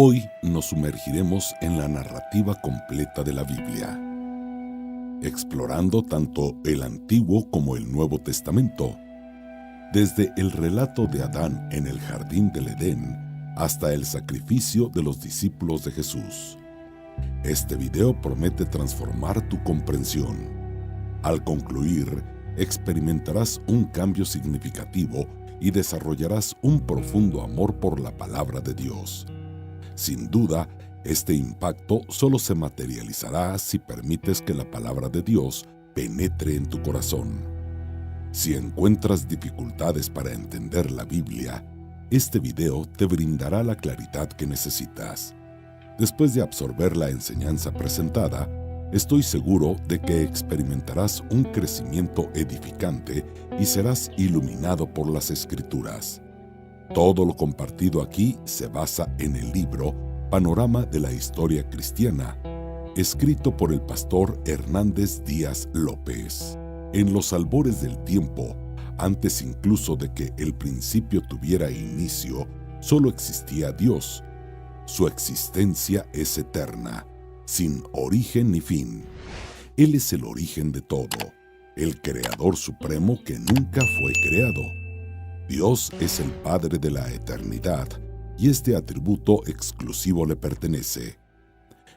Hoy nos sumergiremos en la narrativa completa de la Biblia, explorando tanto el Antiguo como el Nuevo Testamento, desde el relato de Adán en el jardín del Edén hasta el sacrificio de los discípulos de Jesús. Este video promete transformar tu comprensión. Al concluir, experimentarás un cambio significativo y desarrollarás un profundo amor por la palabra de Dios. Sin duda, este impacto solo se materializará si permites que la palabra de Dios penetre en tu corazón. Si encuentras dificultades para entender la Biblia, este video te brindará la claridad que necesitas. Después de absorber la enseñanza presentada, estoy seguro de que experimentarás un crecimiento edificante y serás iluminado por las Escrituras. Todo lo compartido aquí se basa en el libro Panorama de la Historia Cristiana, escrito por el pastor Hernández Díaz López. En los albores del tiempo, antes incluso de que el principio tuviera inicio, solo existía Dios. Su existencia es eterna, sin origen ni fin. Él es el origen de todo, el Creador Supremo que nunca fue creado. Dios es el Padre de la eternidad, y este atributo exclusivo le pertenece.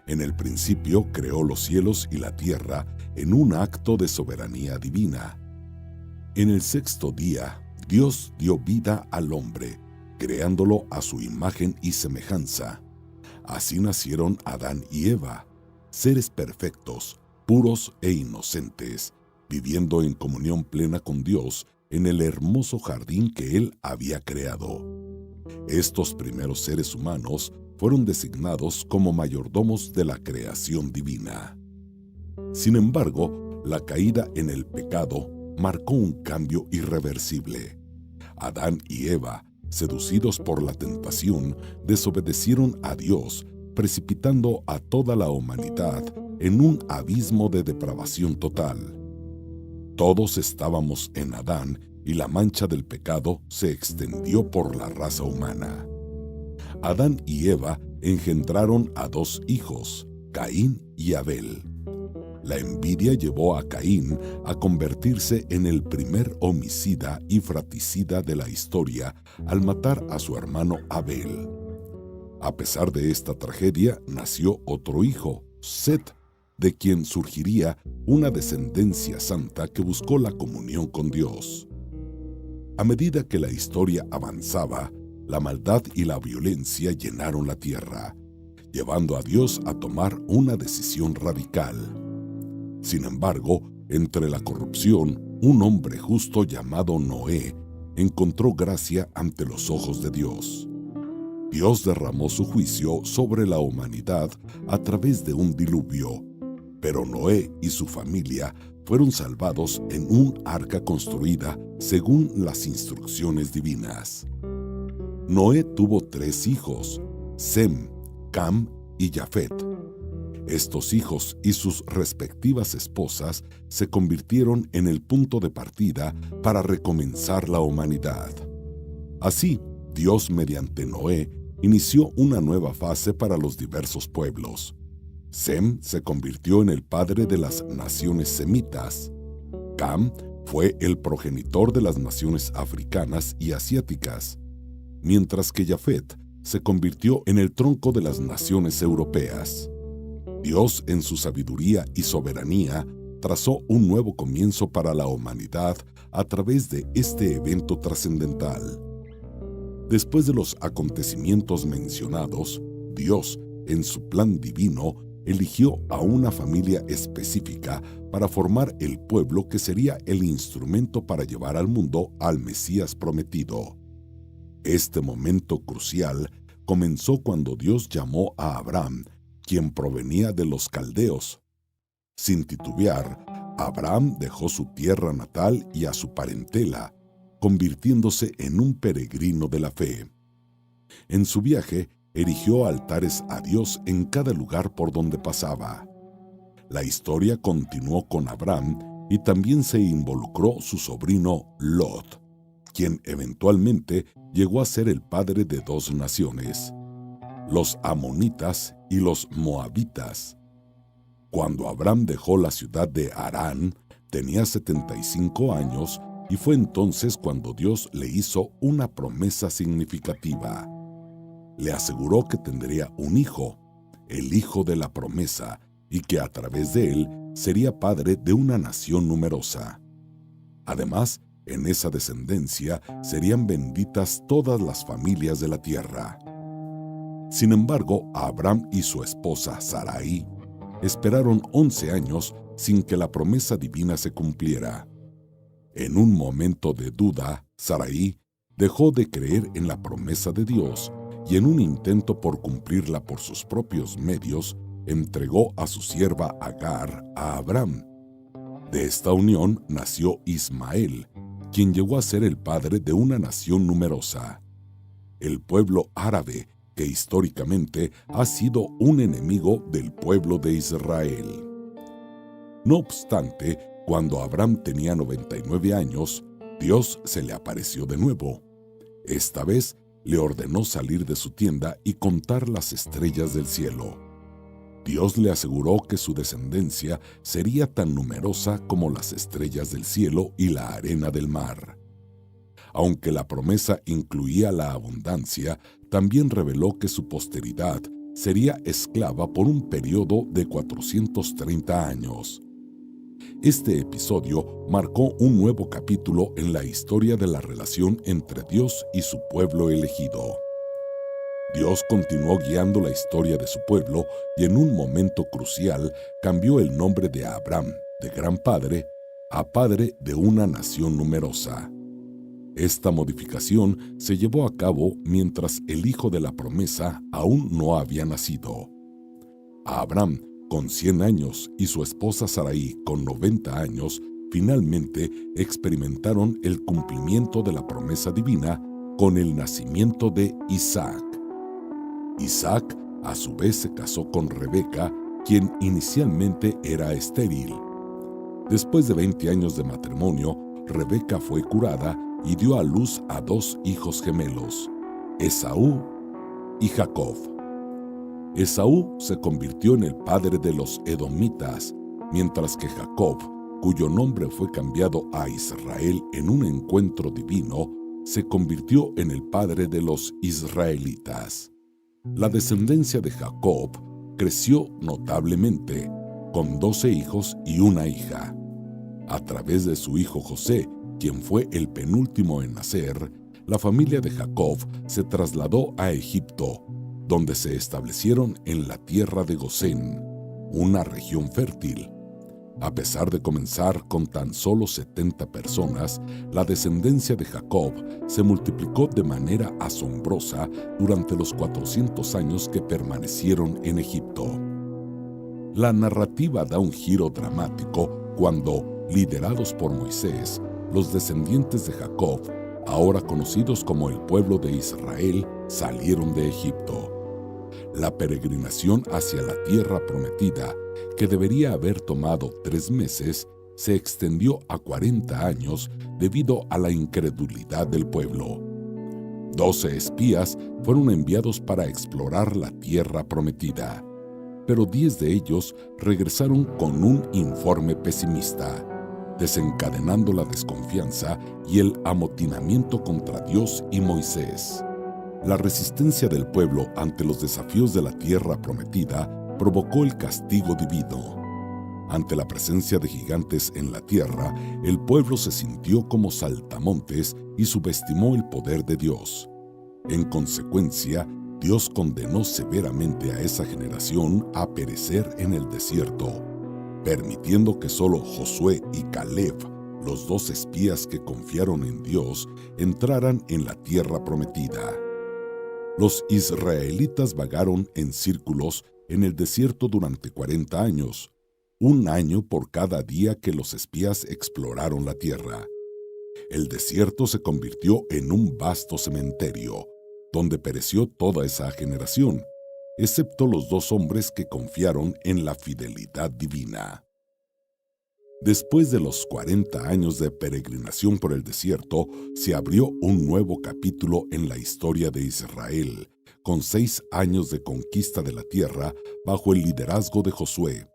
En el principio creó los cielos y la tierra en un acto de soberanía divina. En el sexto día, Dios dio vida al hombre, creándolo a su imagen y semejanza. Así nacieron Adán y Eva, seres perfectos, puros e inocentes, viviendo en comunión plena con Dios en el hermoso jardín que Él había creado. Estos primeros seres humanos fueron designados como mayordomos de la creación divina. Sin embargo, la caída en el pecado marcó un cambio irreversible. Adán y Eva, seducidos por la tentación, desobedecieron a Dios, precipitando a toda la humanidad en un abismo de depravación total. Todos estábamos en Adán y la mancha del pecado se extendió por la raza humana. Adán y Eva engendraron a dos hijos, Caín y Abel. La envidia llevó a Caín a convertirse en el primer homicida y fratricida de la historia al matar a su hermano Abel. A pesar de esta tragedia, nació otro hijo, Set, de quien surgiría una descendencia santa que buscó la comunión con Dios. A medida que la historia avanzaba, la maldad y la violencia llenaron la tierra, llevando a Dios a tomar una decisión radical. Sin embargo, entre la corrupción, un hombre justo llamado Noé encontró gracia ante los ojos de Dios. Dios derramó su juicio sobre la humanidad a través de un diluvio, pero Noé y su familia fueron salvados en un arca construida según las instrucciones divinas. Noé tuvo 3 hijos, Sem, Cam y Jafet. Estos hijos y sus respectivas esposas se convirtieron en el punto de partida para recomenzar la humanidad. Así, Dios mediante Noé inició una nueva fase para los diversos pueblos. Sem se convirtió en el padre de las naciones semitas. Cam fue el progenitor de las naciones africanas y asiáticas, mientras que Jafet se convirtió en el tronco de las naciones europeas. Dios, en su sabiduría y soberanía, trazó un nuevo comienzo para la humanidad a través de este evento trascendental. Después de los acontecimientos mencionados, Dios, en su plan divino, eligió a una familia específica para formar el pueblo que sería el instrumento para llevar al mundo al Mesías prometido. Este momento crucial comenzó cuando Dios llamó a Abraham, quien provenía de los caldeos. Sin titubear, Abraham dejó su tierra natal y a su parentela, convirtiéndose en un peregrino de la fe. En su viaje, erigió altares a Dios en cada lugar por donde pasaba. La historia continuó con Abraham y también se involucró su sobrino Lot, quien eventualmente llegó a ser el padre de 2 naciones. los amonitas y los moabitas. Cuando Abram dejó la ciudad de Harán, tenía 75 años y fue entonces cuando Dios le hizo una promesa significativa. Le aseguró que tendría un hijo, el hijo de la promesa, y que a través de él sería padre de una nación numerosa. Además, en esa descendencia serían benditas todas las familias de la tierra. Sin embargo, Abram y su esposa Sarai esperaron 11 años sin que la promesa divina se cumpliera. En un momento de duda, Sarai dejó de creer en la promesa de Dios y en un intento por cumplirla por sus propios medios, entregó a su sierva Agar a Abram. De esta unión nació Ismael, quien llegó a ser el padre de una nación numerosa. El pueblo árabe, que históricamente ha sido un enemigo del pueblo de Israel. No obstante, cuando Abram tenía 99 años, Dios se le apareció de nuevo. Esta vez le ordenó salir de su tienda y contar las estrellas del cielo. Dios le aseguró que su descendencia sería tan numerosa como las estrellas del cielo y la arena del mar. Aunque la promesa incluía la abundancia, también reveló que su posteridad sería esclava por un periodo de 430 años. Este episodio marcó un nuevo capítulo en la historia de la relación entre Dios y su pueblo elegido. Dios continuó guiando la historia de su pueblo y en un momento crucial cambió el nombre de Abram, de gran padre, a padre de una nación numerosa. Esta modificación se llevó a cabo mientras el hijo de la promesa aún no había nacido. Abram, con 100 años, y su esposa Sarai, con 90 años, finalmente experimentaron el cumplimiento de la promesa divina con el nacimiento de Isaac. Isaac, a su vez, se casó con Rebeca, quien inicialmente era estéril. Después de 20 años de matrimonio, Rebeca fue curada y dio a luz a 2 hijos gemelos, Esaú y Jacob. Esaú se convirtió en el padre de los edomitas, mientras que Jacob, cuyo nombre fue cambiado a Israel en un encuentro divino, se convirtió en el padre de los israelitas. La descendencia de Jacob creció notablemente, con 12 hijos y una hija. A través de su hijo José, quien fue el penúltimo en nacer, la familia de Jacob se trasladó a Egipto, donde se establecieron en la tierra de Gosén, una región fértil. A pesar de comenzar con tan solo 70 personas, la descendencia de Jacob se multiplicó de manera asombrosa durante los 400 años que permanecieron en Egipto. La narrativa da un giro dramático cuando, liderados por Moisés, los descendientes de Jacob, ahora conocidos como el pueblo de Israel, salieron de Egipto. La peregrinación hacia la tierra prometida, que debería haber tomado 3 meses, se extendió a 40 años debido a la incredulidad del pueblo. 12 espías fueron enviados para explorar la tierra prometida, pero 10 de ellos regresaron con un informe pesimista, desencadenando la desconfianza y el amotinamiento contra Dios y Moisés. La resistencia del pueblo ante los desafíos de la tierra prometida provocó el castigo divino. Ante la presencia de gigantes en la tierra, el pueblo se sintió como saltamontes y subestimó el poder de Dios. En consecuencia, Dios condenó severamente a esa generación a perecer en el desierto, permitiendo que solo Josué y Caleb, los 2 espías que confiaron en Dios, entraran en la tierra prometida. Los israelitas vagaron en círculos en el desierto durante 40 años, un año por cada día que los espías exploraron la tierra. El desierto se convirtió en un vasto cementerio, donde pereció toda esa generación, excepto los 2 hombres que confiaron en la fidelidad divina. Después de los 40 años de peregrinación por el desierto, se abrió un nuevo capítulo en la historia de Israel, con 6 años de conquista de la tierra bajo el liderazgo de Josué.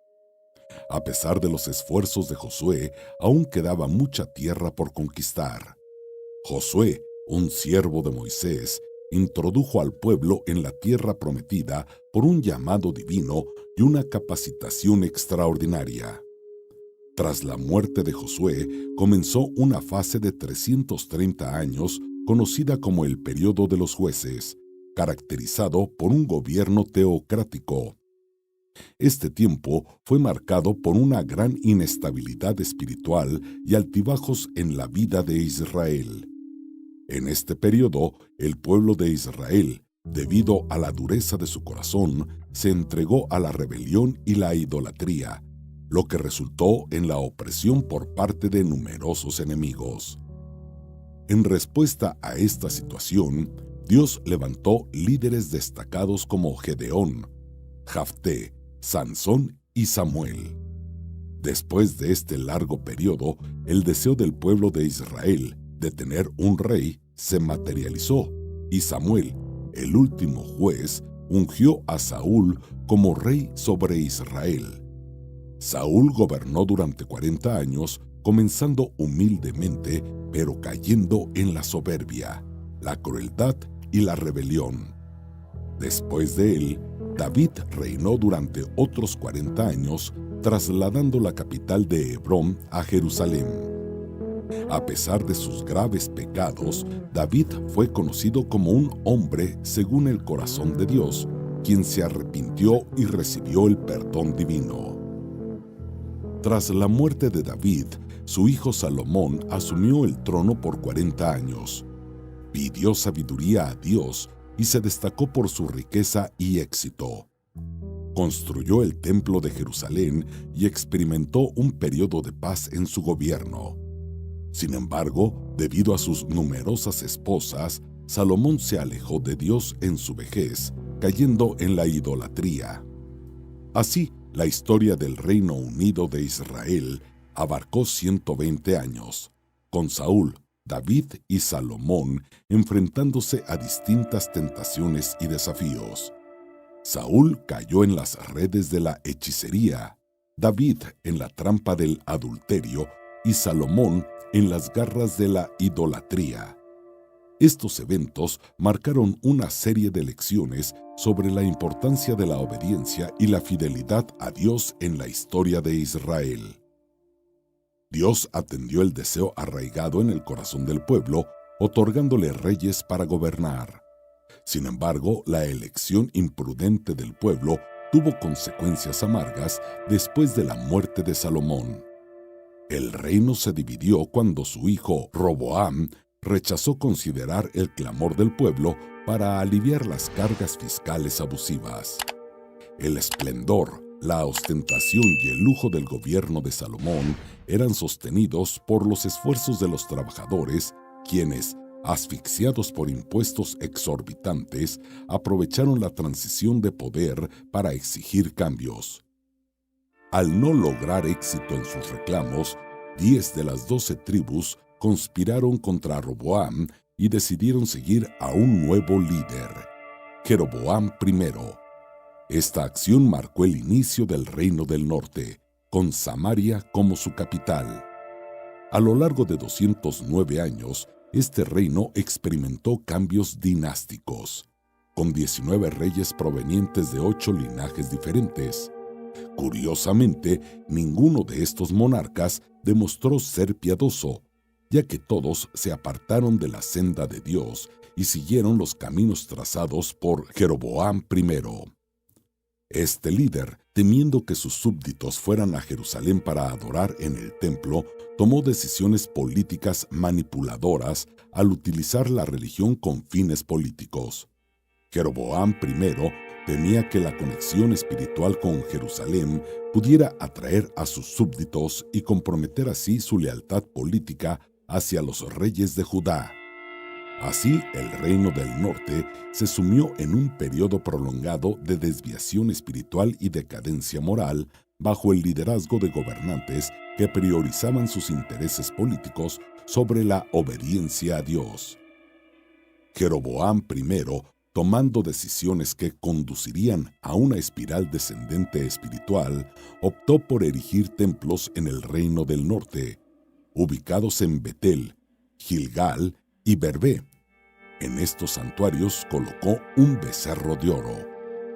A pesar de los esfuerzos de Josué, aún quedaba mucha tierra por conquistar. Josué, un siervo de Moisés, introdujo al pueblo en la tierra prometida por un llamado divino y una capacitación extraordinaria. Tras la muerte de Josué, comenzó una fase de 330 años conocida como el período de los jueces, caracterizado por un gobierno teocrático. Este tiempo fue marcado por una gran inestabilidad espiritual y altibajos en la vida de Israel. En este período, el pueblo de Israel, debido a la dureza de su corazón, se entregó a la rebelión y la idolatría, lo que resultó en la opresión por parte de numerosos enemigos. En respuesta a esta situación, Dios levantó líderes destacados como Gedeón, Jafté, Sansón y Samuel. Después de este largo periodo, el deseo del pueblo de Israel de tener un rey se materializó, y Samuel, el último juez, ungió a Saúl como rey sobre Israel. Saúl gobernó durante 40 años, comenzando humildemente, pero cayendo en la soberbia, la crueldad y la rebelión. Después de él, David reinó durante otros 40 años, trasladando la capital de Hebrón a Jerusalén. A pesar de sus graves pecados, David fue conocido como un hombre según el corazón de Dios, quien se arrepintió y recibió el perdón divino. Tras la muerte de David, su hijo Salomón asumió el trono por 40 años. Pidió sabiduría a Dios y se destacó por su riqueza y éxito. Construyó el templo de Jerusalén y experimentó un periodo de paz en su gobierno. Sin embargo, debido a sus numerosas esposas, Salomón se alejó de Dios en su vejez, cayendo en la idolatría. Así, la historia del Reino Unido de Israel abarcó 120 años, con Saúl, David y Salomón enfrentándose a distintas tentaciones y desafíos. Saúl cayó en las redes de la hechicería, David en la trampa del adulterio y Salomón en las garras de la idolatría. Estos eventos marcaron una serie de lecciones sobre la importancia de la obediencia y la fidelidad a Dios en la historia de Israel. Dios atendió el deseo arraigado en el corazón del pueblo, otorgándole reyes para gobernar. Sin embargo, la elección imprudente del pueblo tuvo consecuencias amargas después de la muerte de Salomón. El reino se dividió cuando su hijo Roboam rechazó considerar el clamor del pueblo para aliviar las cargas fiscales abusivas. El esplendor, la ostentación y el lujo del gobierno de Salomón eran sostenidos por los esfuerzos de los trabajadores, quienes, asfixiados por impuestos exorbitantes, aprovecharon la transición de poder para exigir cambios. Al no lograr éxito en sus reclamos, 10 de las 12 tribus conspiraron contra Roboam y decidieron seguir a un nuevo líder, Jeroboam I. Esta acción marcó el inicio del Reino del Norte, con Samaria como su capital. A lo largo de 209 años, este reino experimentó cambios dinásticos, con 19 reyes provenientes de 8 linajes diferentes. Curiosamente, ninguno de estos monarcas demostró ser piadoso, ya que todos se apartaron de la senda de Dios y siguieron los caminos trazados por Jeroboam I. Este líder, temiendo que sus súbditos fueran a Jerusalén para adorar en el templo, tomó decisiones políticas manipuladoras al utilizar la religión con fines políticos. Jeroboam I temía que la conexión espiritual con Jerusalén pudiera atraer a sus súbditos y comprometer así su lealtad política hacia los reyes de Judá. Así, el Reino del Norte se sumió en un periodo prolongado de desviación espiritual y decadencia moral bajo el liderazgo de gobernantes que priorizaban sus intereses políticos sobre la obediencia a Dios. Jeroboam I tomando decisiones que conducirían a una espiral descendente espiritual, optó por erigir templos en el reino del norte, ubicados en Betel, Gilgal y Berbé. En estos santuarios colocó un becerro de oro,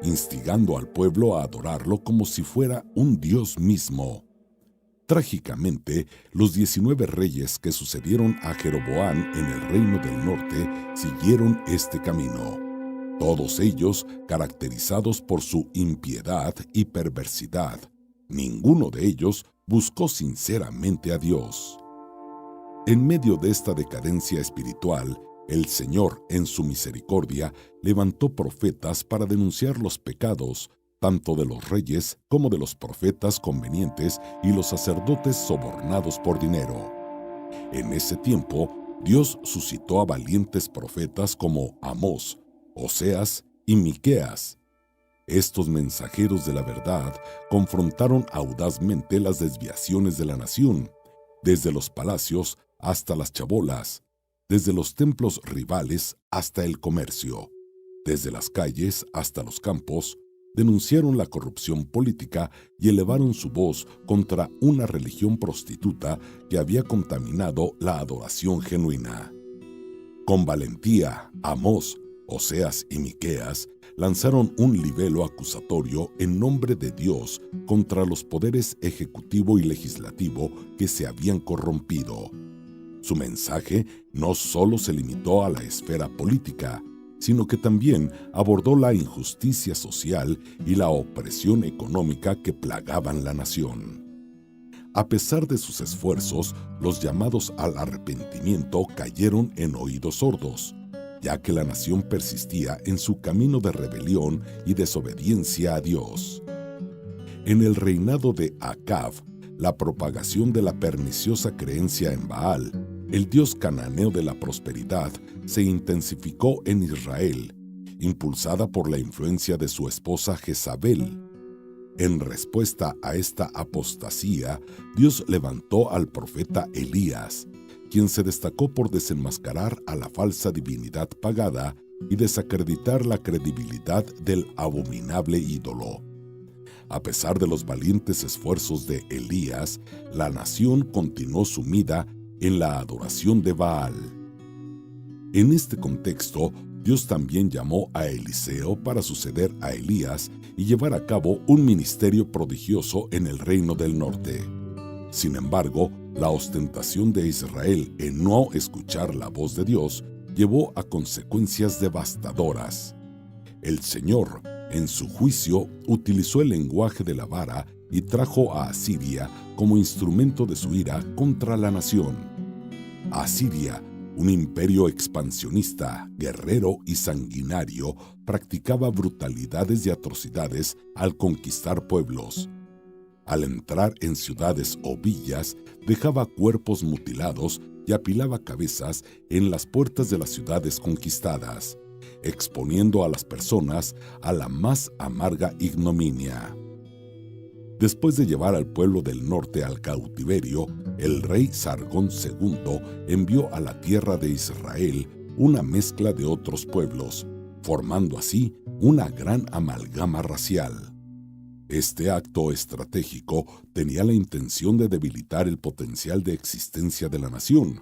instigando al pueblo a adorarlo como si fuera un dios mismo. Trágicamente, los 19 reyes que sucedieron a Jeroboam en el reino del norte siguieron este camino, todos ellos caracterizados por su impiedad y perversidad. Ninguno de ellos buscó sinceramente a Dios. En medio de esta decadencia espiritual, el Señor, en su misericordia, levantó profetas para denunciar los pecados, tanto de los reyes como de los profetas convenientes y los sacerdotes sobornados por dinero. En ese tiempo, Dios suscitó a valientes profetas como Amós, Oseas y Miqueas. Estos mensajeros de la verdad confrontaron audazmente las desviaciones de la nación, desde los palacios hasta las chabolas, desde los templos rivales hasta el comercio, desde las calles hasta los campos. Denunciaron la corrupción política y elevaron su voz contra una religión prostituta que había contaminado la adoración genuina. Con valentía, Amós, Oseas y Miqueas lanzaron un libelo acusatorio en nombre de Dios contra los poderes ejecutivo y legislativo que se habían corrompido. Su mensaje no solo se limitó a la esfera política, sino que también abordó la injusticia social y la opresión económica que plagaban la nación. A pesar de sus esfuerzos, los llamados al arrepentimiento cayeron en oídos sordos, ya que la nación persistía en su camino de rebelión y desobediencia a Dios. En el reinado de Acab, la propagación de la perniciosa creencia en Baal, el dios cananeo de la prosperidad, se intensificó en Israel, impulsada por la influencia de su esposa Jezabel. En respuesta a esta apostasía, Dios levantó al profeta Elías, quien se destacó por desenmascarar a la falsa divinidad pagada y desacreditar la credibilidad del abominable ídolo. A pesar de los valientes esfuerzos de Elías, la nación continuó sumida en la adoración de Baal. En este contexto, Dios también llamó a Eliseo para suceder a Elías y llevar a cabo un ministerio prodigioso en el reino del norte. Sin embargo, la ostentación de Israel en no escuchar la voz de Dios llevó a consecuencias devastadoras. El Señor, en su juicio, utilizó el lenguaje de la vara y trajo a Asiria como instrumento de su ira contra la nación. Asiria, un imperio expansionista, guerrero y sanguinario, practicaba brutalidades y atrocidades al conquistar pueblos. Al entrar en ciudades o villas, dejaba cuerpos mutilados y apilaba cabezas en las puertas de las ciudades conquistadas, exponiendo a las personas a la más amarga ignominia. Después de llevar al pueblo del norte al cautiverio, el rey Sargón II envió a la tierra de Israel una mezcla de otros pueblos, formando así una gran amalgama racial. Este acto estratégico tenía la intención de debilitar el potencial de existencia de la nación,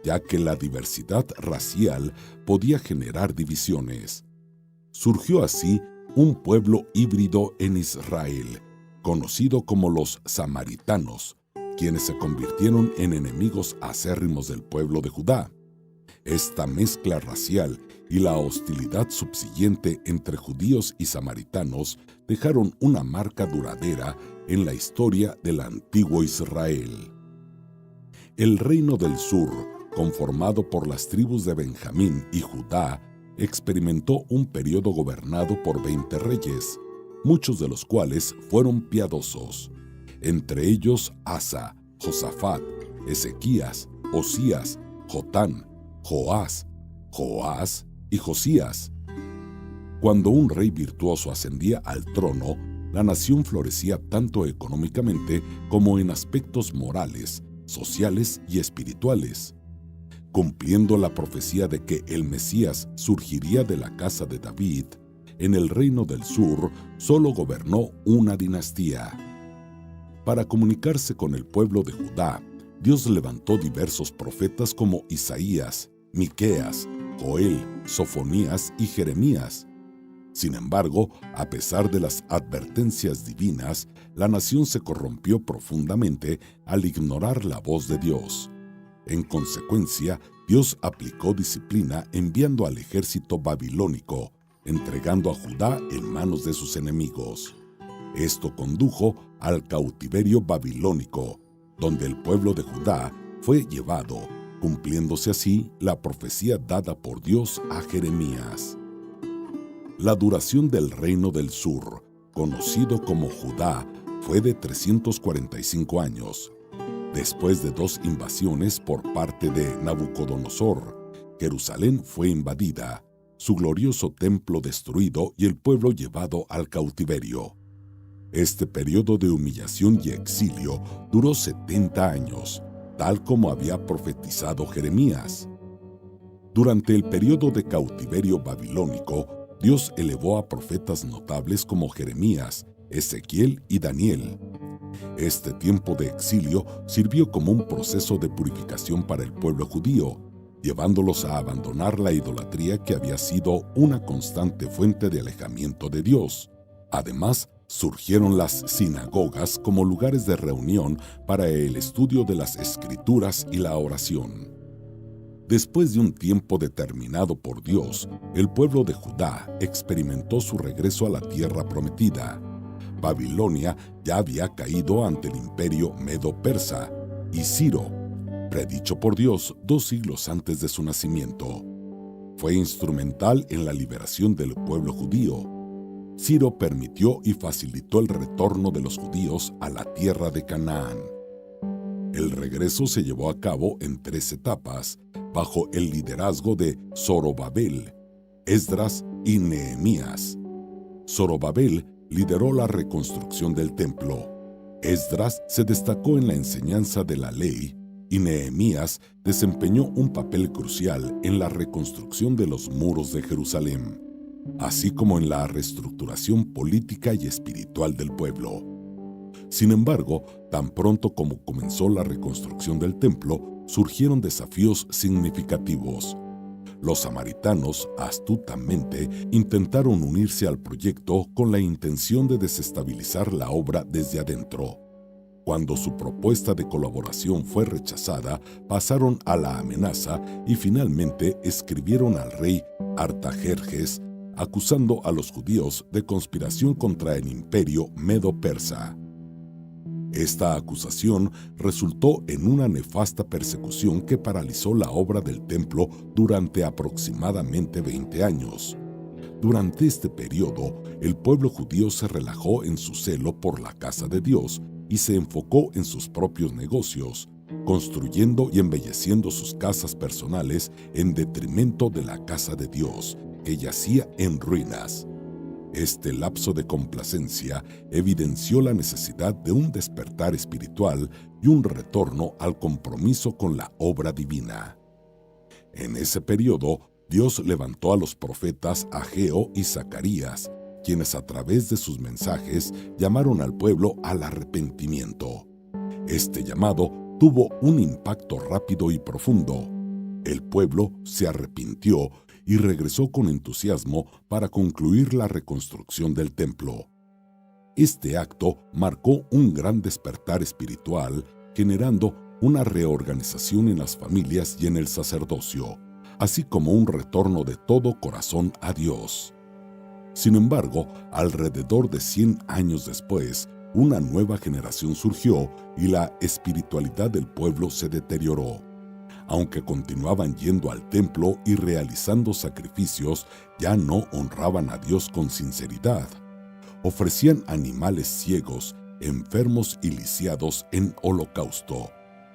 ya que la diversidad racial podía generar divisiones. Surgió así un pueblo híbrido en Israel, conocido como los samaritanos, quienes se convirtieron en enemigos acérrimos del pueblo de Judá. Esta mezcla racial y la hostilidad subsiguiente entre judíos y samaritanos dejaron una marca duradera en la historia del antiguo Israel. El reino del sur, conformado por las tribus de Benjamín y Judá, experimentó un periodo gobernado por 20 reyes, muchos de los cuales fueron piadosos, entre ellos Asa, Josafat, Ezequías, Osías, Jotán, Joás y Josías. Cuando un rey virtuoso ascendía al trono, la nación florecía tanto económicamente como en aspectos morales, sociales y espirituales. Cumpliendo la profecía de que el Mesías surgiría de la casa de David, en el reino del sur solo gobernó una dinastía. Para comunicarse con el pueblo de Judá, Dios levantó diversos profetas como Isaías, Miqueas, Joel, Sofonías y Jeremías. Sin embargo, a pesar de las advertencias divinas, la nación se corrompió profundamente al ignorar la voz de Dios. En consecuencia, Dios aplicó disciplina enviando al ejército babilónico, entregando a Judá en manos de sus enemigos. Esto condujo al cautiverio babilónico, donde el pueblo de Judá fue llevado, cumpliéndose así la profecía dada por Dios a Jeremías. La duración del reino del sur, conocido como Judá, fue de 345 años. Después de 2 invasiones por parte de Nabucodonosor, Jerusalén fue invadida, su glorioso templo destruido y el pueblo llevado al cautiverio. Este periodo de humillación y exilio duró 70 años, tal como había profetizado Jeremías. Durante el periodo de cautiverio babilónico, Dios elevó a profetas notables como Jeremías, Ezequiel y Daniel. Este tiempo de exilio sirvió como un proceso de purificación para el pueblo judío, llevándolos a abandonar la idolatría que había sido una constante fuente de alejamiento de Dios. Además, surgieron las sinagogas como lugares de reunión para el estudio de las Escrituras y la oración. Después de un tiempo determinado por Dios, el pueblo de Judá experimentó su regreso a la tierra prometida. Babilonia ya había caído ante el imperio medo-persa, y Ciro, predicho por Dios 2 siglos antes de su nacimiento, fue instrumental en la liberación del pueblo judío. Ciro permitió y facilitó el retorno de los judíos a la tierra de Canaán. El regreso se llevó a cabo en 3 etapas, bajo el liderazgo de Zorobabel, Esdras y Nehemías. Zorobabel lideró la reconstrucción del templo. Esdras se destacó en la enseñanza de la ley y Nehemías desempeñó un papel crucial en la reconstrucción de los muros de Jerusalén, así como en la reestructuración política y espiritual del pueblo. Sin embargo, tan pronto como comenzó la reconstrucción del templo, surgieron desafíos significativos. Los samaritanos astutamente intentaron unirse al proyecto con la intención de desestabilizar la obra desde adentro. Cuando su propuesta de colaboración fue rechazada, pasaron a la amenaza y finalmente escribieron al rey Artajerjes, acusando a los judíos de conspiración contra el imperio medo-persa. Esta acusación resultó en una nefasta persecución que paralizó la obra del templo durante aproximadamente 20 años. Durante este periodo, el pueblo judío se relajó en su celo por la casa de Dios y se enfocó en sus propios negocios, construyendo y embelleciendo sus casas personales en detrimento de la casa de Dios, que yacía en ruinas. Este lapso de complacencia evidenció la necesidad de un despertar espiritual y un retorno al compromiso con la obra divina. En ese periodo, Dios levantó a los profetas Ageo y Zacarías, quienes a través de sus mensajes llamaron al pueblo al arrepentimiento. Este llamado tuvo un impacto rápido y profundo. El pueblo se arrepintió y regresó con entusiasmo para concluir la reconstrucción del templo. Este acto marcó un gran despertar espiritual, generando una reorganización en las familias y en el sacerdocio, así como un retorno de todo corazón a Dios. Sin embargo, alrededor de 100 años después, una nueva generación surgió y la espiritualidad del pueblo se deterioró. Aunque continuaban yendo al templo y realizando sacrificios, ya no honraban a Dios con sinceridad. Ofrecían animales ciegos, enfermos y lisiados en holocausto,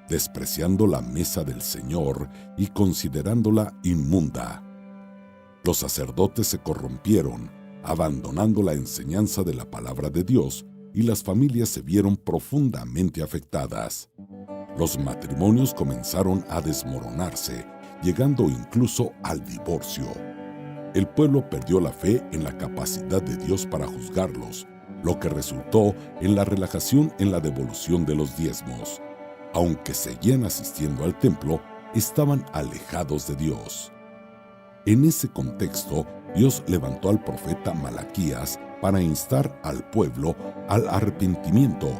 despreciando la mesa del Señor y considerándola inmunda. Los sacerdotes se corrompieron, abandonando la enseñanza de la palabra de Dios, y las familias se vieron profundamente afectadas. Los matrimonios comenzaron a desmoronarse llegando incluso al divorcio. El pueblo perdió la fe en la capacidad de Dios para juzgarlos, lo que resultó en la relajación en la devolución de los diezmos. Aunque seguían asistiendo al templo, estaban alejados de Dios. En ese contexto, Dios levantó al profeta Malaquías para instar al pueblo al arrepentimiento.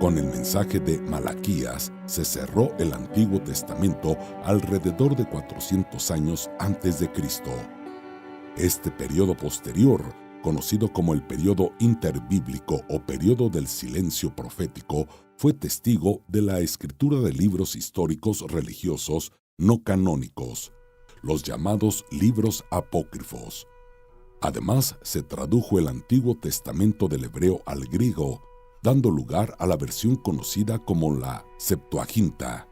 Con el mensaje de Malaquías se cerró el Antiguo Testamento alrededor de 400 años antes de Cristo. Este periodo posterior, conocido como el periodo interbíblico o periodo del silencio profético, fue testigo de la escritura de libros históricos religiosos no canónicos, los llamados libros apócrifos. Además, se tradujo el Antiguo Testamento del hebreo al griego, dando lugar a la versión conocida como la Septuaginta.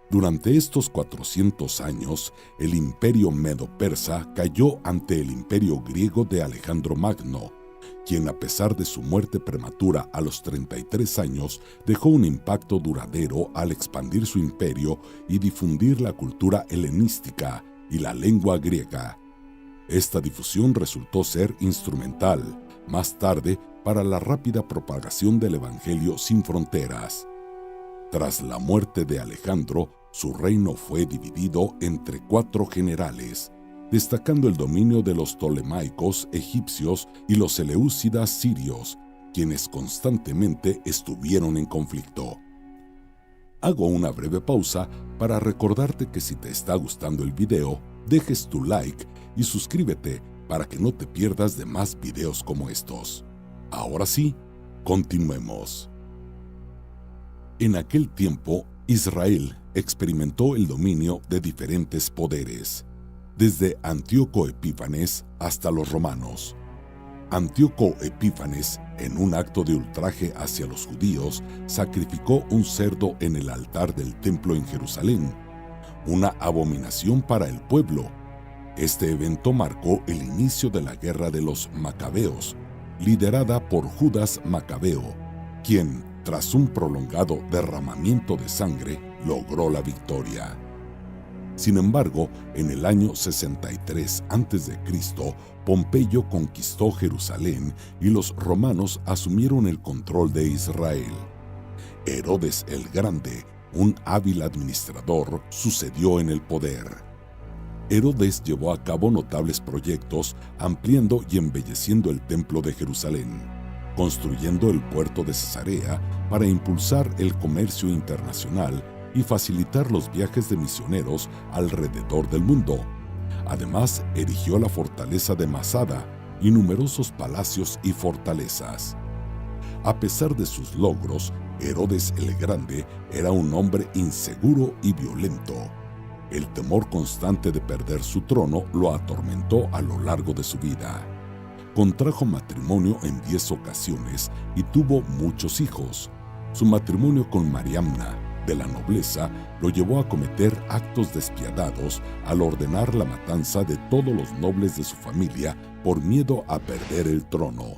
Durante estos 400 años, el imperio medo-persa cayó ante el imperio griego de Alejandro Magno, quien, a pesar de su muerte prematura a los 33 años, dejó un impacto duradero al expandir su imperio y difundir la cultura helenística y la lengua griega. Esta difusión resultó ser instrumental, más tarde, para la rápida propagación del Evangelio sin fronteras. Tras la muerte de Alejandro, su reino fue dividido entre 4 generales, destacando el dominio de los ptolemaicos egipcios y los seleucidas sirios, quienes constantemente estuvieron en conflicto. Hago una breve pausa para recordarte que si te está gustando el video, dejes tu like y suscríbete para que no te pierdas de más videos como estos. Ahora sí, continuemos. En aquel tiempo, Israel experimentó el dominio de diferentes poderes, desde Antíoco Epífanes hasta los romanos. Antíoco Epífanes, en un acto de ultraje hacia los judíos, sacrificó un cerdo en el altar del templo en Jerusalén, una abominación para el pueblo. Este evento marcó el inicio de la guerra de los Macabeos, liderada por Judas Macabeo, quien, tras un prolongado derramamiento de sangre, logró la victoria. Sin embargo, en el año 63 a.C., Pompeyo conquistó Jerusalén y los romanos asumieron el control de Israel. Herodes el Grande, un hábil administrador, sucedió en el poder. Herodes llevó a cabo notables proyectos, ampliando y embelleciendo el templo de Jerusalén, construyendo el puerto de Cesarea para impulsar el comercio internacional y facilitar los viajes de misioneros alrededor del mundo. Además, erigió la fortaleza de Masada y numerosos palacios y fortalezas. A pesar de sus logros, Herodes el Grande era un hombre inseguro y violento. El temor constante de perder su trono lo atormentó a lo largo de su vida. Contrajo matrimonio en 10 ocasiones y tuvo muchos hijos. Su matrimonio con Mariamna, de la nobleza, lo llevó a cometer actos despiadados al ordenar la matanza de todos los nobles de su familia por miedo a perder el trono.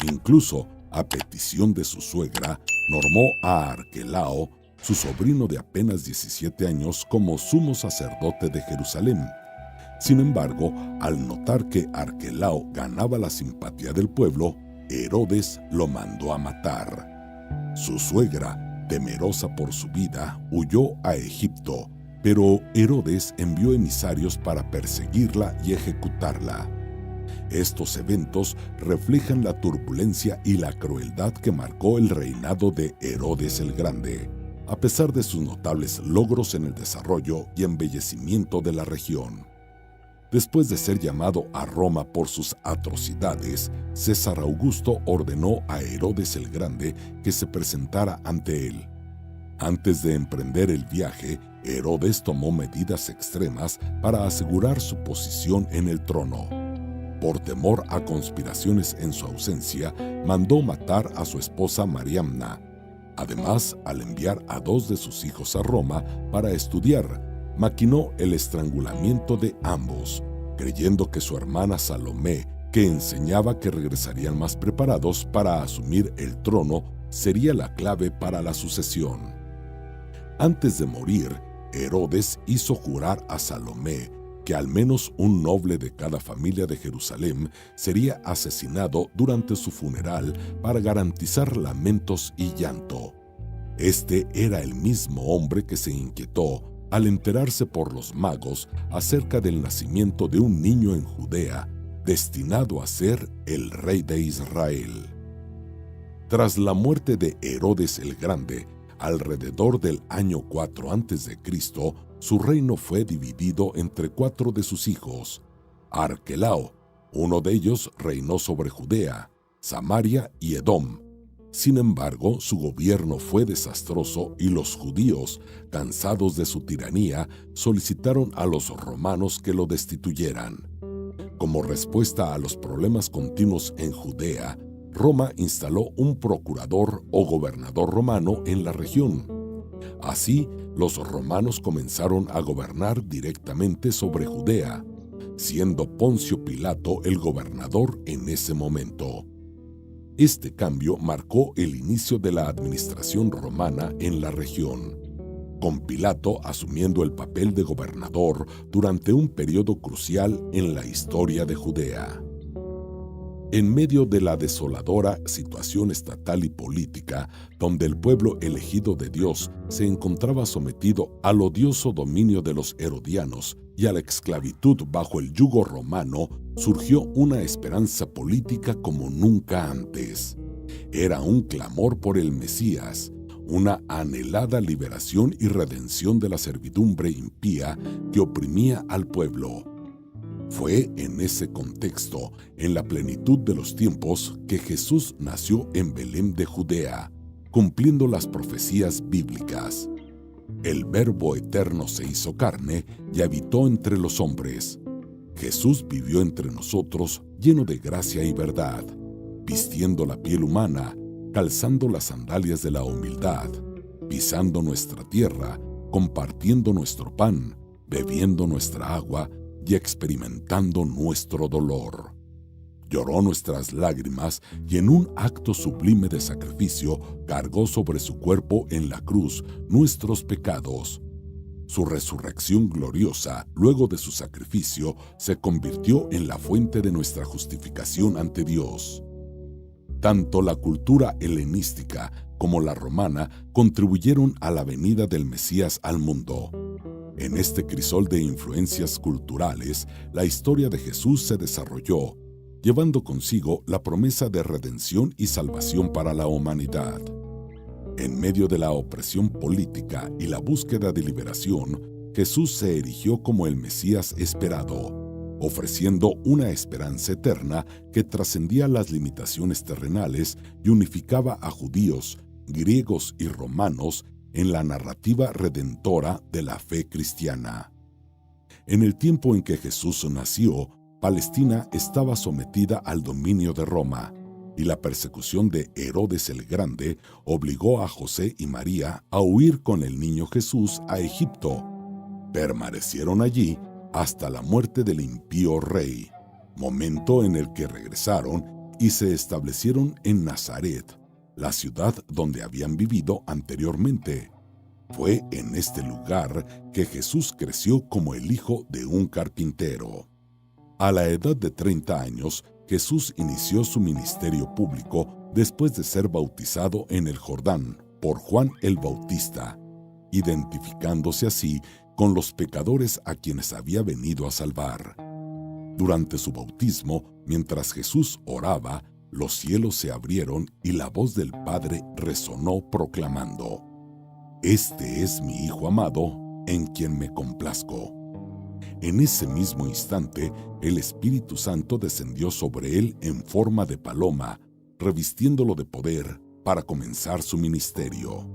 Incluso, a petición de su suegra, normó a Arquelao, su sobrino de apenas 17 años, como sumo sacerdote de Jerusalén. Sin embargo, al notar que Arquelao ganaba la simpatía del pueblo, Herodes lo mandó a matar. Su suegra, temerosa por su vida, huyó a Egipto, pero Herodes envió emisarios para perseguirla y ejecutarla. Estos eventos reflejan la turbulencia y la crueldad que marcó el reinado de Herodes el Grande, a pesar de sus notables logros en el desarrollo y embellecimiento de la región. Después de ser llamado a Roma por sus atrocidades, César Augusto ordenó a Herodes el Grande que se presentara ante él. Antes de emprender el viaje, Herodes tomó medidas extremas para asegurar su posición en el trono. Por temor a conspiraciones en su ausencia, mandó matar a su esposa Mariamna. Además, al enviar a 2 de sus hijos a Roma para estudiar, maquinó el estrangulamiento de ambos, creyendo que su hermana Salomé, que enseñaba que regresarían más preparados para asumir el trono, sería la clave para la sucesión. Antes de morir, Herodes hizo jurar a Salomé que al menos un noble de cada familia de Jerusalén sería asesinado durante su funeral para garantizar lamentos y llanto. Este era el mismo hombre que se inquietó al enterarse por los magos acerca del nacimiento de un niño en Judea, destinado a ser el rey de Israel. Tras la muerte de Herodes el Grande, alrededor del año 4 a.C., su reino fue dividido entre 4 de sus hijos. Arquelao, uno de ellos, reinó sobre Judea, Samaria y Edom. Sin embargo, su gobierno fue desastroso y los judíos, cansados de su tiranía, solicitaron a los romanos que lo destituyeran. Como respuesta a los problemas continuos en Judea, Roma instaló un procurador o gobernador romano en la región. Así, los romanos comenzaron a gobernar directamente sobre Judea, siendo Poncio Pilato el gobernador en ese momento. Este cambio marcó el inicio de la administración romana en la región, con Pilato asumiendo el papel de gobernador durante un periodo crucial en la historia de Judea. En medio de la desoladora situación estatal y política, donde el pueblo elegido de Dios se encontraba sometido al odioso dominio de los herodianos y a la esclavitud bajo el yugo romano, surgió una esperanza política como nunca antes. Era un clamor por el Mesías, una anhelada liberación y redención de la servidumbre impía que oprimía al pueblo. Fue en ese contexto, en la plenitud de los tiempos, que Jesús nació en Belén de Judea, cumpliendo las profecías bíblicas. El Verbo eterno se hizo carne y habitó entre los hombres. Jesús vivió entre nosotros lleno de gracia y verdad, vistiendo la piel humana, calzando las sandalias de la humildad, pisando nuestra tierra, compartiendo nuestro pan, bebiendo nuestra agua y experimentando nuestro dolor. Lloró nuestras lágrimas y en un acto sublime de sacrificio cargó sobre su cuerpo en la cruz nuestros pecados. Su resurrección gloriosa, luego de su sacrificio, se convirtió en la fuente de nuestra justificación ante Dios. Tanto la cultura helenística como la romana contribuyeron a la venida del Mesías al mundo. En este crisol de influencias culturales, la historia de Jesús se desarrolló, llevando consigo la promesa de redención y salvación para la humanidad. En medio de la opresión política y la búsqueda de liberación, Jesús se erigió como el Mesías esperado, ofreciendo una esperanza eterna que trascendía las limitaciones terrenales y unificaba a judíos, griegos y romanos en la narrativa redentora de la fe cristiana. En el tiempo en que Jesús nació, Palestina estaba sometida al dominio de Roma, y la persecución de Herodes el Grande obligó a José y María a huir con el niño Jesús a Egipto. Permanecieron allí hasta la muerte del impío rey, momento en el que regresaron y se establecieron en Nazaret, la ciudad donde habían vivido anteriormente. Fue en este lugar que Jesús creció como el hijo de un carpintero. A la edad de 30 años, Jesús inició su ministerio público después de ser bautizado en el Jordán por Juan el Bautista, identificándose así con los pecadores a quienes había venido a salvar. Durante su bautismo, mientras Jesús oraba, los cielos se abrieron y la voz del Padre resonó proclamando: «Este es mi Hijo amado, en quien me complazco». En ese mismo instante, el Espíritu Santo descendió sobre él en forma de paloma, revistiéndolo de poder para comenzar su ministerio.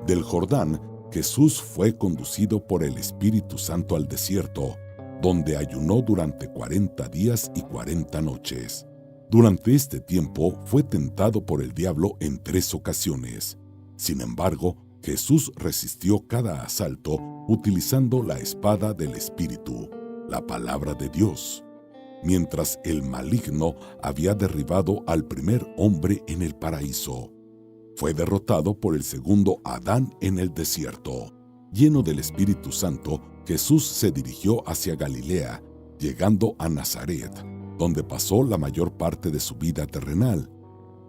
Del Jordán, Jesús fue conducido por el Espíritu Santo al desierto, donde ayunó durante 40 días y 40 noches. Durante este tiempo fue tentado por el diablo en 3 ocasiones. Sin embargo, Jesús resistió cada asalto utilizando la espada del Espíritu, la palabra de Dios, mientras el maligno había derribado al primer hombre en el paraíso. Fue derrotado por el segundo Adán en el desierto. Lleno del Espíritu Santo, Jesús se dirigió hacia Galilea, llegando a Nazaret, donde pasó la mayor parte de su vida terrenal.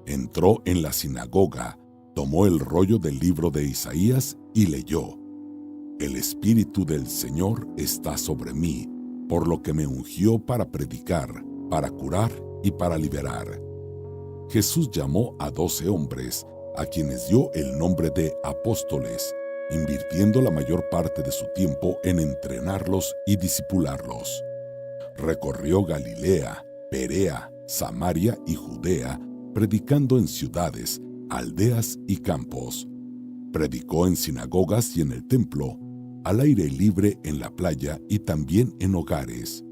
Entró en la sinagoga, tomó el rollo del libro de Isaías y leyó: El Espíritu del Señor está sobre mí, por lo que me ungió para predicar, para curar y para liberar. Jesús llamó a 12 hombres, a quienes dio el nombre de apóstoles, invirtiendo la mayor parte de su tiempo en entrenarlos y discipularlos. Recorrió Galilea, Perea, Samaria y Judea, predicando en ciudades, aldeas y campos. Predicó en sinagogas y en el templo, al aire libre en la playa y también en hogares.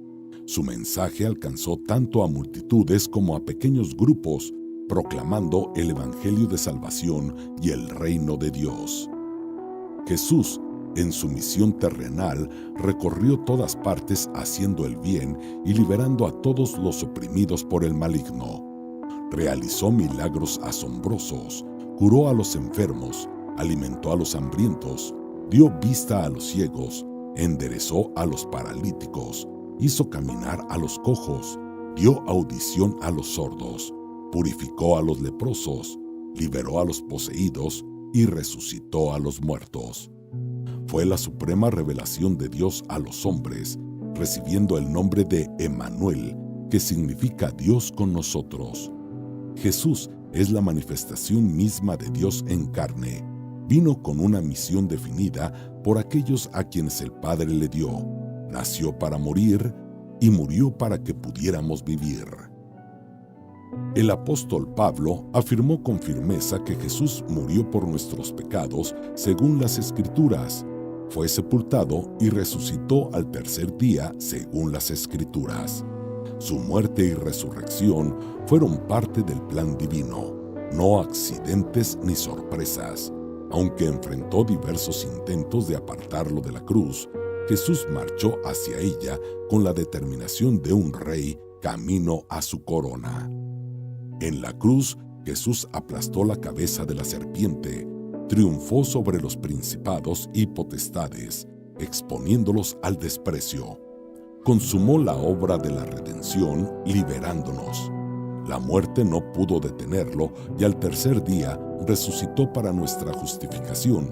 Su mensaje alcanzó tanto a multitudes como a pequeños grupos, proclamando el Evangelio de salvación y el reino de Dios. Jesús, en su misión terrenal, recorrió todas partes haciendo el bien y liberando a todos los oprimidos por el maligno. Realizó milagros asombrosos, curó a los enfermos, alimentó a los hambrientos, dio vista a los ciegos, enderezó a los paralíticos, hizo caminar a los cojos, dio audición a los sordos, purificó a los leprosos, liberó a los poseídos y resucitó a los muertos. Fue la suprema revelación de Dios a los hombres, recibiendo el nombre de Emmanuel, que significa Dios con nosotros. Jesús es la manifestación misma de Dios en carne. Vino con una misión definida por aquellos a quienes el Padre le dio. Nació para morir y murió para que pudiéramos vivir. El apóstol Pablo afirmó con firmeza que Jesús murió por nuestros pecados según las Escrituras. Fue sepultado y resucitó al tercer día según las Escrituras. Su muerte y resurrección fueron parte del plan divino, no accidentes ni sorpresas. Aunque enfrentó diversos intentos de apartarlo de la cruz, Jesús marchó hacia ella con la determinación de un rey camino a su corona. En la cruz, Jesús aplastó la cabeza de la serpiente, triunfó sobre los principados y potestades, exponiéndolos al desprecio. Consumó la obra de la redención, liberándonos. La muerte no pudo detenerlo y al tercer día resucitó para nuestra justificación.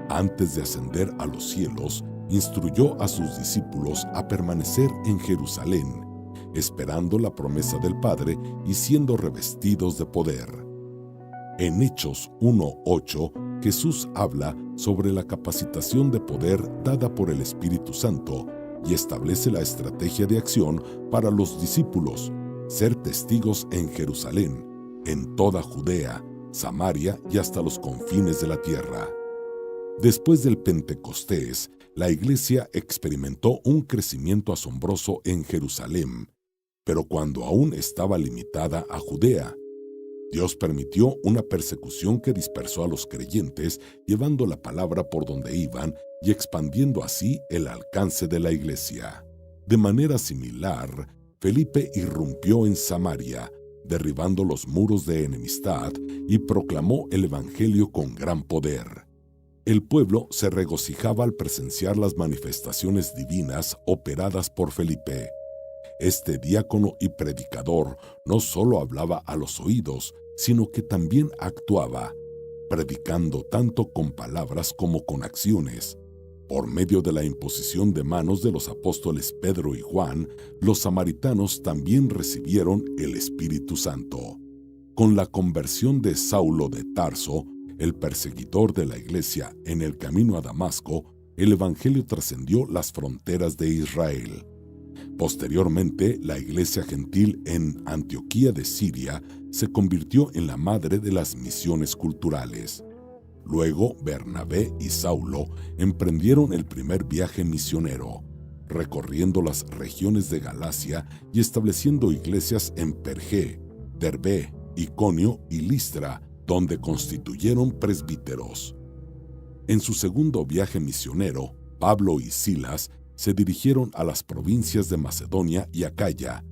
Antes de ascender a los cielos, instruyó a sus discípulos a permanecer en Jerusalén, esperando la promesa del Padre y siendo revestidos de poder. En Hechos 1:8, Jesús habla sobre la capacitación de poder dada por el Espíritu Santo y establece la estrategia de acción para los discípulos: ser testigos en Jerusalén, en toda Judea, Samaria y hasta los confines de la tierra. Después del Pentecostés, la Iglesia experimentó un crecimiento asombroso en Jerusalén, pero cuando aún estaba limitada a Judea. Dios permitió una persecución que dispersó a los creyentes, llevando la palabra por donde iban y expandiendo así el alcance de la Iglesia. De manera similar, Felipe irrumpió en Samaria, derribando los muros de enemistad y proclamó el Evangelio con gran poder. El pueblo se regocijaba al presenciar las manifestaciones divinas operadas por Felipe. Este diácono y predicador no solo hablaba a los oídos, sino que también actuaba, predicando tanto con palabras como con acciones. Por medio de la imposición de manos de los apóstoles Pedro y Juan, los samaritanos también recibieron el Espíritu Santo. Con la conversión de Saulo de Tarso, el perseguidor de la iglesia, en el camino a Damasco, el evangelio trascendió las fronteras de Israel. Posteriormente, la iglesia gentil en Antioquía de Siria se convirtió en la madre de las misiones culturales. Luego, Bernabé y Saulo emprendieron el primer viaje misionero, recorriendo las regiones de Galacia y estableciendo iglesias en Pergé, Derbe, Iconio y Listra, donde constituyeron presbíteros. En su segundo viaje misionero, Pablo y Silas se dirigieron a las provincias de Macedonia y Acaya,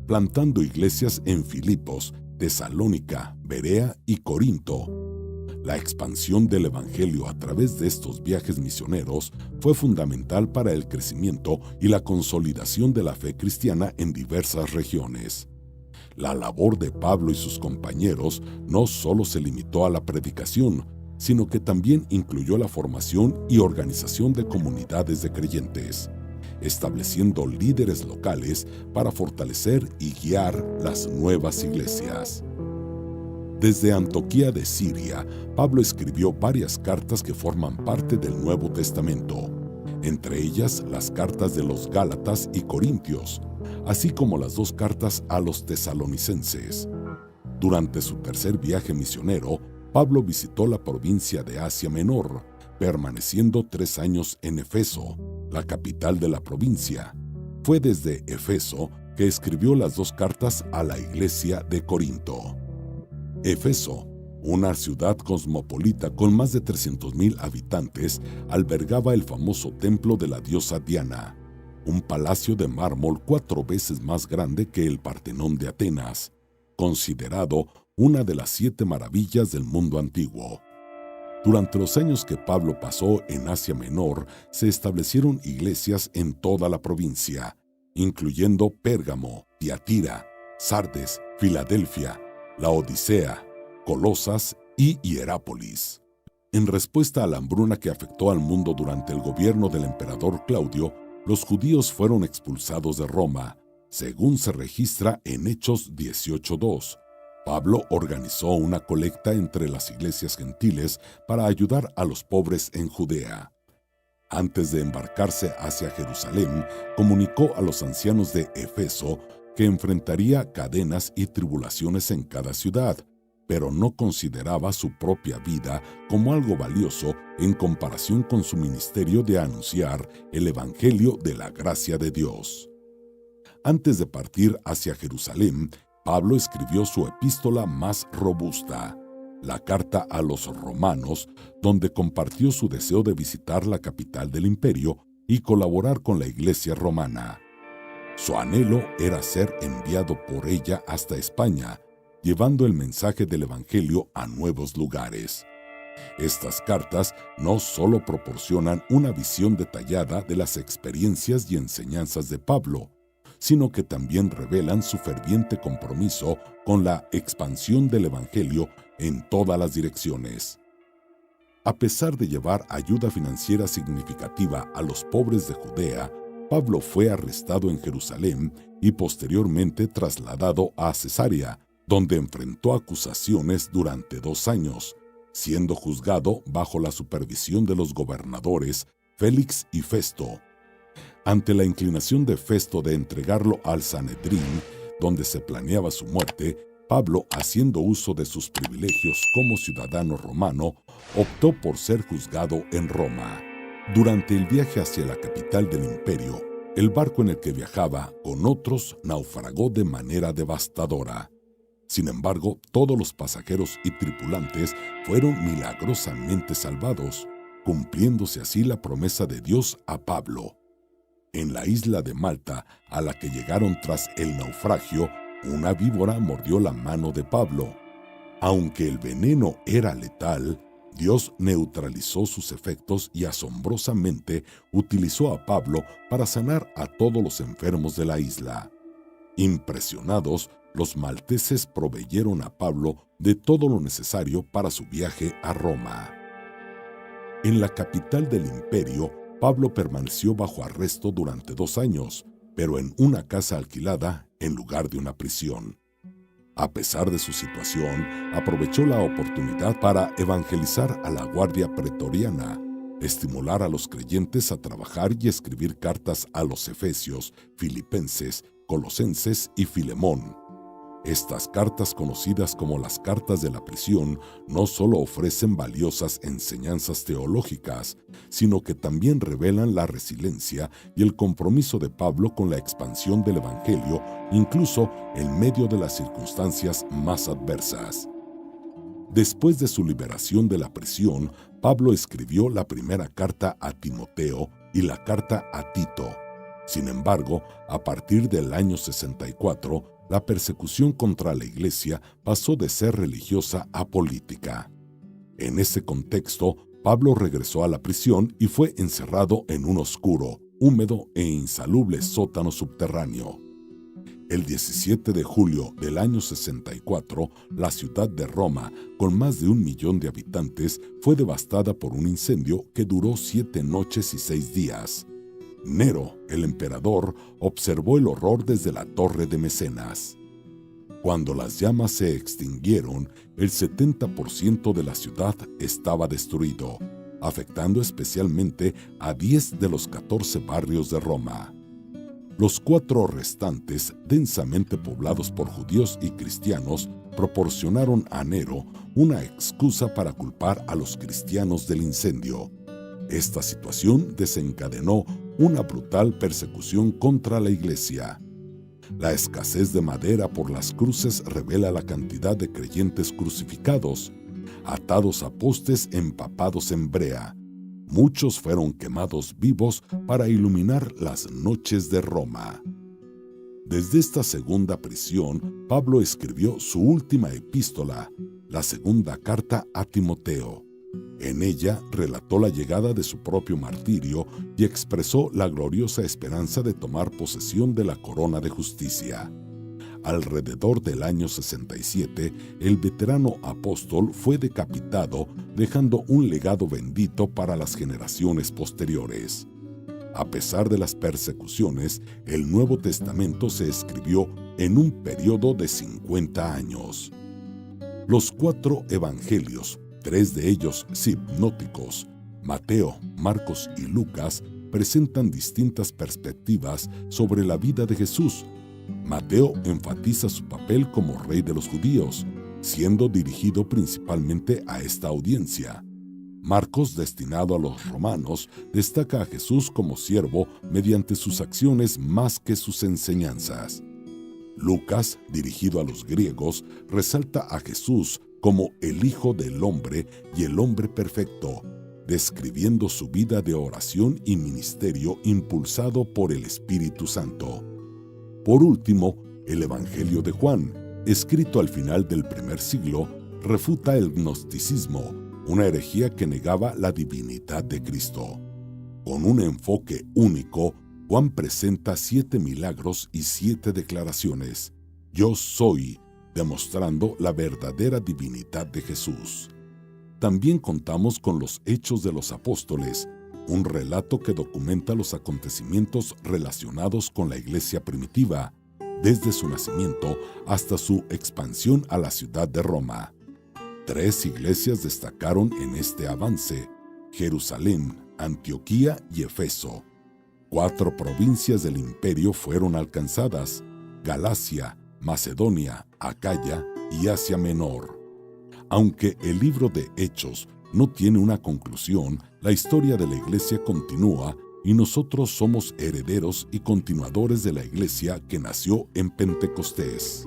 plantando iglesias en Filipos, Tesalónica, Berea y Corinto. La expansión del Evangelio a través de estos viajes misioneros fue fundamental para el crecimiento y la consolidación de la fe cristiana en diversas regiones. La labor de Pablo y sus compañeros no solo se limitó a la predicación, sino que también incluyó la formación y organización de comunidades de creyentes, estableciendo líderes locales para fortalecer y guiar las nuevas iglesias. Desde Antioquía de Siria, Pablo escribió varias cartas que forman parte del Nuevo Testamento, entre ellas las cartas de los Gálatas y Corintios, así como las 2 cartas a los tesalonicenses. Durante su tercer viaje misionero, Pablo visitó la provincia de Asia Menor, permaneciendo 3 años en Efeso, la capital de la provincia. Fue desde Efeso que escribió las 2 cartas a la iglesia de Corinto. Éfeso, una ciudad cosmopolita con más de 300,000 habitantes, albergaba el famoso templo de la diosa Diana, un palacio de mármol 4 veces más grande que el Partenón de Atenas, considerado una de las 7 maravillas del mundo antiguo. Durante los años que Pablo pasó en Asia Menor, se establecieron iglesias en toda la provincia, incluyendo Pérgamo, Tiatira, Sardes, Filadelfia, Laodicea, Colosas y Hierápolis. En respuesta a la hambruna que afectó al mundo durante el gobierno del emperador Claudio, los judíos fueron expulsados de Roma, según se registra en Hechos 18:2. Pablo organizó una colecta entre las iglesias gentiles para ayudar a los pobres en Judea. Antes de embarcarse hacia Jerusalén, comunicó a los ancianos de Efeso que enfrentaría cadenas y tribulaciones en cada ciudad, pero no consideraba su propia vida como algo valioso en comparación con su ministerio de anunciar el Evangelio de la gracia de Dios. Antes de partir hacia Jerusalén, Pablo escribió su epístola más robusta, la carta a los romanos, donde compartió su deseo de visitar la capital del imperio y colaborar con la iglesia romana. Su anhelo era ser enviado por ella hasta España, llevando el mensaje del Evangelio a nuevos lugares. Estas cartas no solo proporcionan una visión detallada de las experiencias y enseñanzas de Pablo, sino que también revelan su ferviente compromiso con la expansión del Evangelio en todas las direcciones. A pesar de llevar ayuda financiera significativa a los pobres de Judea, Pablo fue arrestado en Jerusalén y posteriormente trasladado a Cesarea, donde enfrentó acusaciones durante 2 años, siendo juzgado bajo la supervisión de los gobernadores Félix y Festo. Ante la inclinación de Festo de entregarlo al Sanedrín, donde se planeaba su muerte, Pablo, haciendo uso de sus privilegios como ciudadano romano, optó por ser juzgado en Roma. Durante el viaje hacia la capital del imperio, el barco en el que viajaba con otros naufragó de manera devastadora. Sin embargo, todos los pasajeros y tripulantes fueron milagrosamente salvados, cumpliéndose así la promesa de Dios a Pablo. En la isla de Malta, a la que llegaron tras el naufragio, una víbora mordió la mano de Pablo. Aunque el veneno era letal, Dios neutralizó sus efectos y asombrosamente utilizó a Pablo para sanar a todos los enfermos de la isla. Impresionados, los malteses proveyeron a Pablo de todo lo necesario para su viaje a Roma. En la capital del imperio, Pablo permaneció bajo arresto durante 2 años, pero en una casa alquilada en lugar de una prisión. A pesar de su situación, aprovechó la oportunidad para evangelizar a la guardia pretoriana, estimular a los creyentes a trabajar y escribir cartas a los efesios, filipenses, colosenses y Filemón. Estas cartas, conocidas como las cartas de la prisión, no solo ofrecen valiosas enseñanzas teológicas, sino que también revelan la resiliencia y el compromiso de Pablo con la expansión del Evangelio, incluso en medio de las circunstancias más adversas. Después de su liberación de la prisión, Pablo escribió la primera carta a Timoteo y la carta a Tito. Sin embargo, a partir del año 64, la persecución contra la iglesia pasó de ser religiosa a política. En ese contexto, Pablo regresó a la prisión y fue encerrado en un oscuro, húmedo e insalubre sótano subterráneo. El 17 de julio del año 64, la ciudad de Roma, con más de 1 millón de habitantes, fue devastada por un incendio que duró 7 noches y 6 días. Nero, el emperador, observó el horror desde la torre de Mecenas. Cuando las llamas se extinguieron, el 70% de la ciudad estaba destruido, afectando especialmente a 10 de los 14 barrios de Roma. Los 4 restantes, densamente poblados por judíos y cristianos, proporcionaron a Nero una excusa para culpar a los cristianos del incendio. Esta situación desencadenó una brutal persecución contra la iglesia. La escasez de madera por las cruces revela la cantidad de creyentes crucificados, atados a postes empapados en brea. Muchos fueron quemados vivos para iluminar las noches de Roma. Desde esta segunda prisión, Pablo escribió su última epístola, la segunda carta a Timoteo. En ella relató la llegada de su propio martirio y expresó la gloriosa esperanza de tomar posesión de la corona de justicia. Alrededor del año 67, el veterano apóstol fue decapitado, dejando un legado bendito para las generaciones posteriores. A pesar de las persecuciones, el Nuevo Testamento se escribió en un periodo de 50 años. Los 4 evangelios, 3 de ellos sinópticos, Mateo, Marcos y Lucas, presentan distintas perspectivas sobre la vida de Jesús. Mateo enfatiza su papel como rey de los judíos, siendo dirigido principalmente a esta audiencia. Marcos, destinado a los romanos, destaca a Jesús como siervo mediante sus acciones más que sus enseñanzas. Lucas, dirigido a los griegos, resalta a Jesús como el Hijo del Hombre y el hombre perfecto, describiendo su vida de oración y ministerio impulsado por el Espíritu Santo. Por último, el Evangelio de Juan, escrito al final del primer siglo, refuta el gnosticismo, una herejía que negaba la divinidad de Cristo. Con un enfoque único, Juan presenta 7 milagros y 7 declaraciones. Yo soy, demostrando la verdadera divinidad de Jesús. También contamos con los Hechos de los Apóstoles, un relato que documenta los acontecimientos relacionados con la iglesia primitiva, desde su nacimiento hasta su expansión a la ciudad de Roma. 3 iglesias destacaron en este avance: Jerusalén, Antioquía y Efeso. 4 provincias del imperio fueron alcanzadas: Galacia, Macedonia, Acaya y Asia Menor. Aunque el libro de Hechos no tiene una conclusión, la historia de la iglesia continúa y nosotros somos herederos y continuadores de la iglesia que nació en Pentecostés.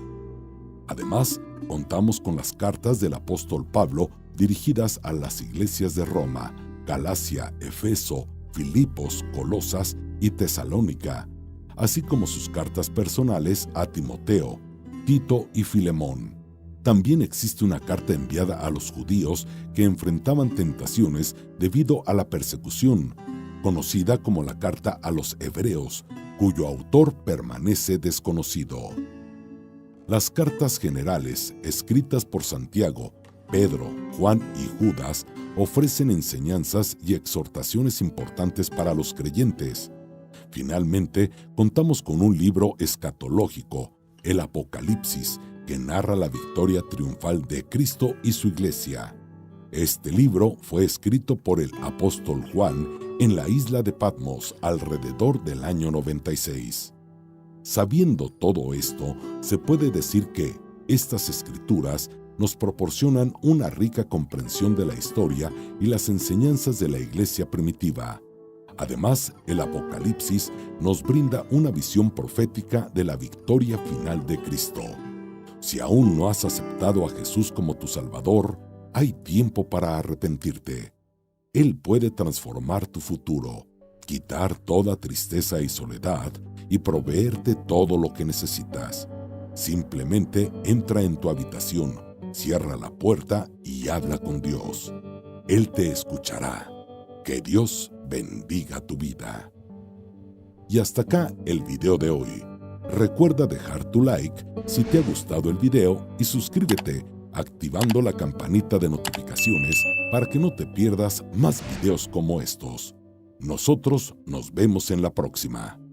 Además, contamos con las cartas del apóstol Pablo dirigidas a las iglesias de Roma, Galacia, Efeso, Filipos, Colosas y Tesalónica, así como sus cartas personales a Timoteo, Tito y Filemón. También existe una carta enviada a los judíos que enfrentaban tentaciones debido a la persecución, conocida como la Carta a los Hebreos, cuyo autor permanece desconocido. Las cartas generales, escritas por Santiago, Pedro, Juan y Judas, ofrecen enseñanzas y exhortaciones importantes para los creyentes. Finalmente, contamos con un libro escatológico, el Apocalipsis, que narra la victoria triunfal de Cristo y su iglesia. Este libro fue escrito por el apóstol Juan en la isla de Patmos alrededor del año 96. Sabiendo todo esto, se puede decir que estas escrituras nos proporcionan una rica comprensión de la historia y las enseñanzas de la iglesia primitiva. Además, el Apocalipsis nos brinda una visión profética de la victoria final de Cristo. Si aún no has aceptado a Jesús como tu Salvador, hay tiempo para arrepentirte. Él puede transformar tu futuro, quitar toda tristeza y soledad y proveerte todo lo que necesitas. Simplemente entra en tu habitación, Cierra la puerta y habla con Dios. Él te escuchará. Que Dios bendiga tu vida. Y hasta acá el video de hoy. Recuerda dejar tu like si te ha gustado el video y suscríbete activando la campanita de notificaciones para que no te pierdas más videos como estos. Nosotros nos vemos en la próxima.